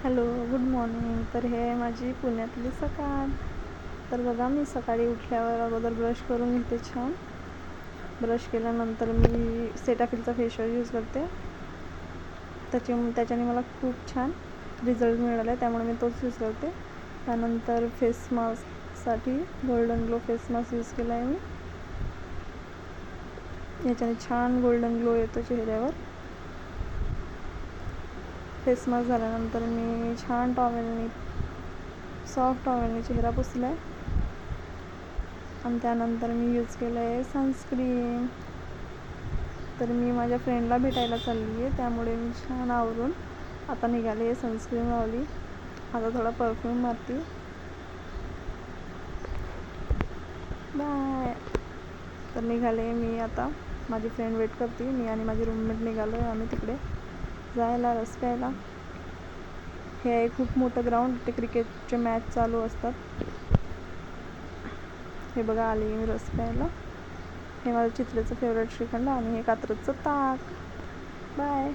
Hello, good morning. तर हे आहे माझी पुण्यातली सकाळ. तर बघा, मी सकाळी उठल्यावर अगोदर ब्रश करून घेते छान. ब्रश केल्यानंतर मी सेटाफिलचा फेसवॉश यूज करते. त्याच्याने मला खूप छान रिझल्ट मिळाला आहे, त्यामुळे मी तोच यूज करते. त्यानंतर फेस मास्कसाठी golden glow face mask use केला आहे मी. याच्याने छान गोल्डन ग्लो येतो चेहऱ्यावर. फेस मास्क झाल्यानंतर मी छान सॉफ्ट टॉवेलने चेहरा पुसला आहे. आणि त्यानंतर मी यूज केलं आहे सनस्क्रीन. तर मी माझ्या फ्रेंडला भेटायला चालली आहे, त्यामुळे मी छान आवरून आता निघाले. सनस्क्रीन लावली, आता थोडा परफ्यूम मारते. बाय. तर निघाले मी आता. माझी फ्रेंड वेट करते. मी आणि माझी रूममेट निघालो आहे आम्ही तिकडे जायला, रस प्यायला. हे आहे खूप मोठं ग्राउंड, ते क्रिकेटचे मॅच चालू असतात. हे बघा, आली मी रस प्यायला. हे माझं चित्रेचं फेवरेट श्रीखंड आणि हे कात्रजचं ताक. बाय.